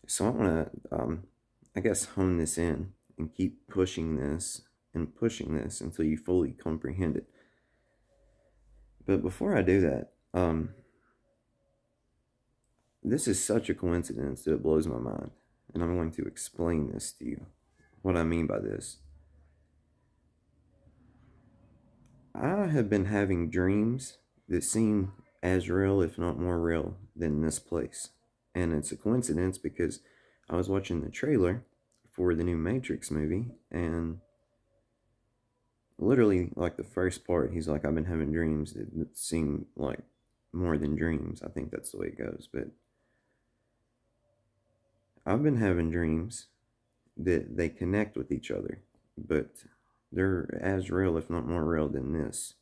So I want to, I guess, hone this in and keep pushing this and pushing this until you fully comprehend it. But before I do that, this is such a coincidence that it blows my mind. And I'm going to explain this to you. What I mean by this. I have been having dreams that seem as real, if not more real, than this place. And it's a coincidence because I was watching the trailer for the new Matrix movie, and literally, like the first part, he's like, I've been having dreams that seem like more than dreams. I think that's the way it goes. But I've been having dreams that they connect with each other, but they're as real, if not more real, than this.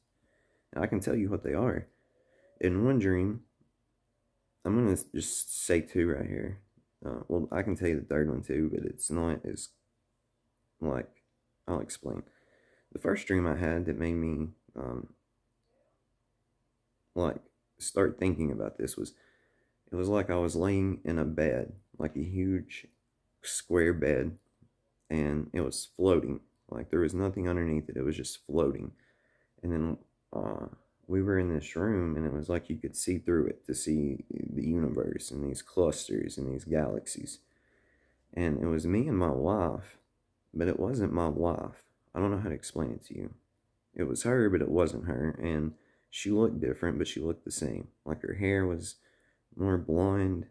And I can tell you what they are. In one dream, I'm gonna just say two right here. Well, I can tell you the third one too, but it's not as like I'll explain. The first dream I had that made me like start thinking about this was it was like I was laying in a bed, like a huge square bed, and it was floating. Like there was nothing underneath it; it was just floating. And then we were in this room, and it was like you could see through it to see the universe and these clusters and these galaxies. And it was me and my wife, but it wasn't my wife. I don't know how to explain it to you. It was her, but it wasn't her. And she looked different, but she looked the same. Like her hair was more blonde.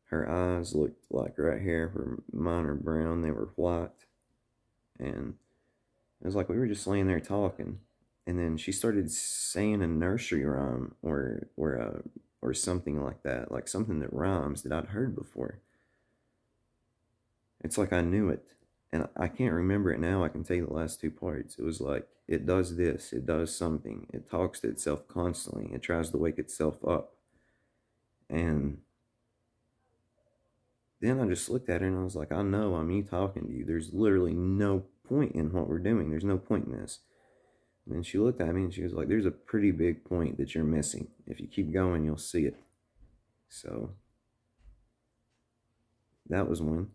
Her eyes looked like right here where mine are brown. They were white. And it was like we were just laying there talking. And then she started saying a nursery rhyme or something like that, like something that rhymes that I'd heard before. It's like I knew it. And I can't remember it now. I can tell you the last two parts. It was like, it does this, it does something. It talks to itself constantly. It tries to wake itself up. And then I just looked at her and I was like, I know I'm you talking to you. There's literally no point in what we're doing. There's no point in this. And then she looked at me and she was like, there's a pretty big point that you're missing. If you keep going, you'll see it. So that was one.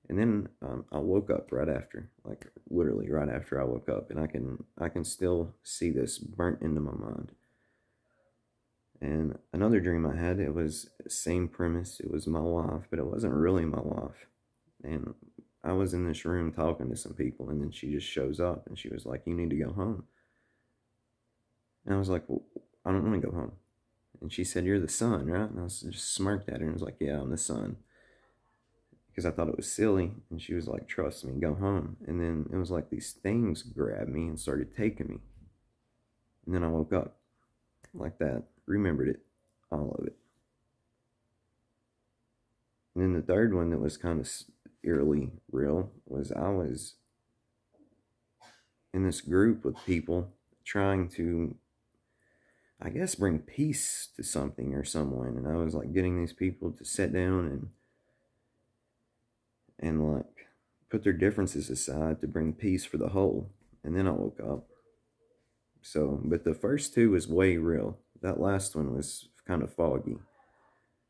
And then I woke up right after, like literally right after I woke up, and I can still see this burnt into my mind. And another dream I had, it was same premise. It was my wife, but it wasn't really my wife. And I was in this room talking to some people, and then she just shows up, and she was like, "You need to go home." And I was like, well, "I don't want to go home." And she said, "You're the son, right?" And I was just smirked at her and was like, "Yeah, I'm the son." Because I thought it was silly. And she was like, "Trust me, go home." And then it was like these things grabbed me and started taking me. And then I woke up like that, remembered it, all of it. And then the third one that was kind of eerily real was I was in this group with people trying to, I guess, bring peace to something or someone. And I was like getting these people to sit down and like put their differences aside to bring peace for the whole. And then I woke up. So, but the first two was way real. That last one was kind of foggy.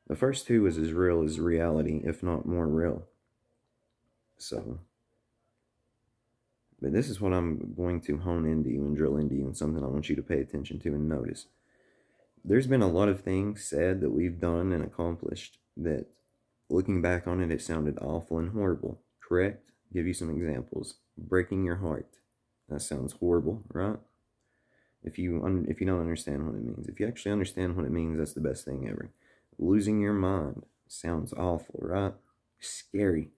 The first two was as real as reality, if not more real. So, but this is what I'm going to hone into you and drill into you, and something I want you to pay attention to and notice. There's been a lot of things said that we've done and accomplished that, looking back on it, it sounded awful and horrible. Correct? Give you some examples. Breaking your heart. That sounds horrible, right? If you don't understand what it means, if you actually understand what it means, that's the best thing ever. Losing your mind sounds awful, right? Scary.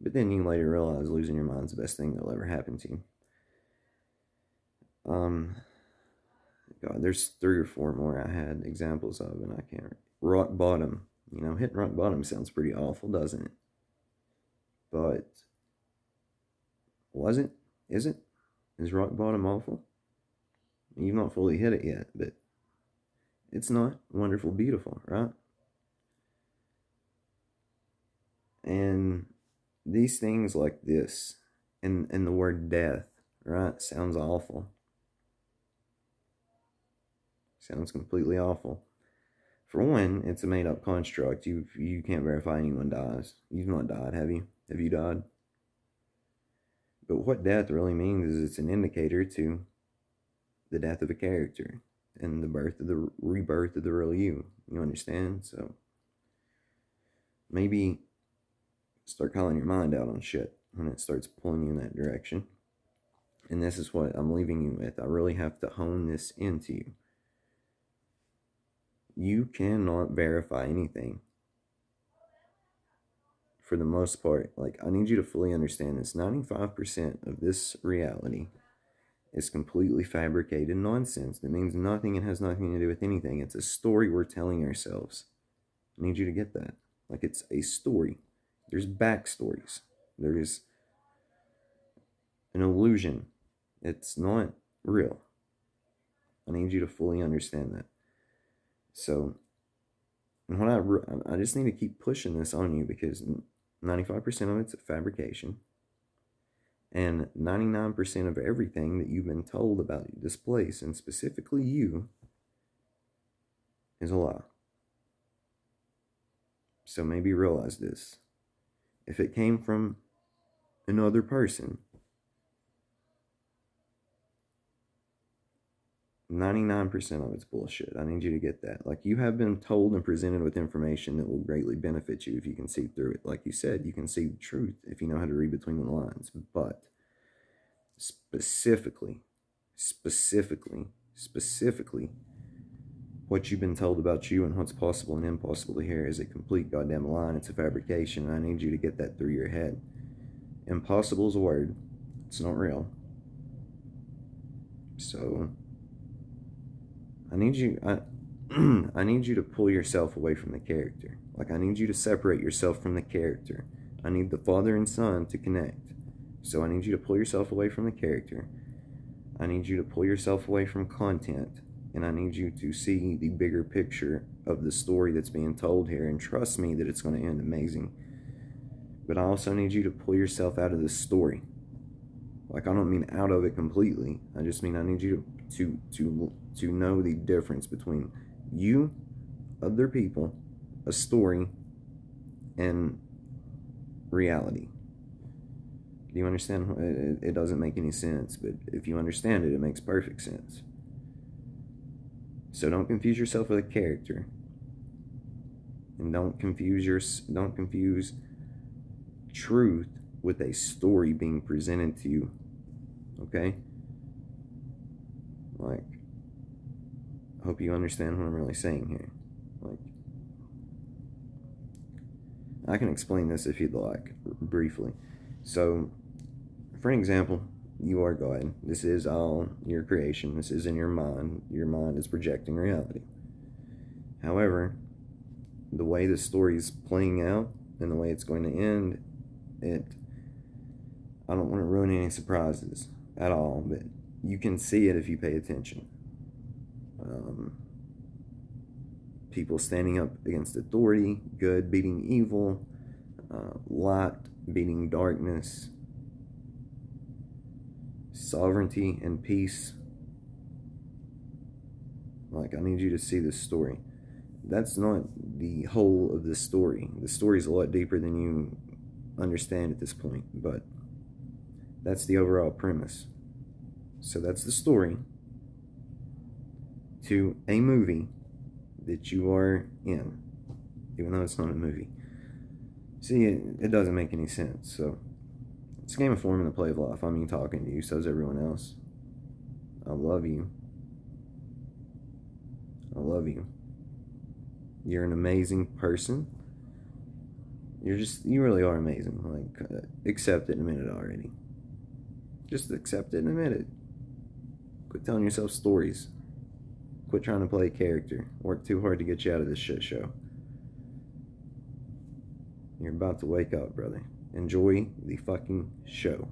But then you later realize losing your mind's the best thing that'll ever happen to you. Um, God, there's three or four more I had examples of, and I can't. Rock bottom. You know, hitting rock bottom sounds pretty awful, doesn't it? But was it? Is it? Is rock bottom awful? You've not fully hit it yet, but it's not wonderful, beautiful, right? And these things like this, and the word death, right, sounds awful. Sounds completely awful. For one, it's a made up construct. You can't verify anyone dies. You've not died, have you? Have you died? But what death really means is it's an indicator to the death of a character and the birth of the rebirth of the real you. You understand? So maybe start calling your mind out on shit when it starts pulling you in that direction. And this is what I'm leaving you with. I really have to hone this into you. You cannot verify anything. For the most part, like, I need you to fully understand this. 95% of this reality is completely fabricated nonsense. That means nothing and has nothing to do with anything. It's a story we're telling ourselves. I need you to get that. Like, it's a story. There's backstories. There's an illusion. It's not real. I need you to fully understand that. So, and what I just need to keep pushing this on you, because 95% of it's a fabrication, and 99% of everything that you've been told about this place, and specifically you, is a lie. So maybe realize this. If it came from another person, 99% of it's bullshit. I need you to get that. Like, you have been told and presented with information that will greatly benefit you if you can see through it. Like you said, you can see the truth if you know how to read between the lines. But specifically, what you've been told about you and what's possible and impossible here is a complete goddamn lie. It's a fabrication, and I need you to get that through your head. Impossible is a word. It's not real. So I need you I need you to pull yourself away from the character. Like, I need you to separate yourself from the character. I need the father and son to connect. So I need you to pull yourself away from the character. I need you to pull yourself away from content. And I need you to see the bigger picture of the story that's being told here. And trust me that it's going to end amazing. But I also need you to pull yourself out of the story. Like, I don't mean out of it completely. I just mean I need you to know the difference between you, other people, a story, and reality. Do you understand? It doesn't make any sense, but if you understand it, it makes perfect sense. So don't confuse yourself with a character, and don't confuse truth with a story being presented to you. Okay? Like, I hope you understand what I'm really saying here. Like, I can explain this if you'd like, briefly. So, for an example, you are God. This is all your creation. This is in your mind. Your mind is projecting reality. However, the way the story is playing out and the way it's going to end, I don't want to ruin any surprises at all, but you can see it if you pay attention. People standing up against authority, good beating evil, light beating darkness, sovereignty and peace. Like, I need you to see this story. That's not the whole of the story. The story's a lot deeper than you understand at this point, but that's the overall premise. So that's the story to a movie that you are in, even though it's not a movie. See, it doesn't make any sense. So it's a game of form and the play of life. I mean, talking to you, so is everyone else. I love you. I love you. You're an amazing person. You really are amazing. Like, accept it in a minute already. Just accept it in a minute. Quit telling yourself stories. Quit trying to play a character. Work too hard to get you out of this shit show. You're about to wake up, brother. Enjoy the fucking show.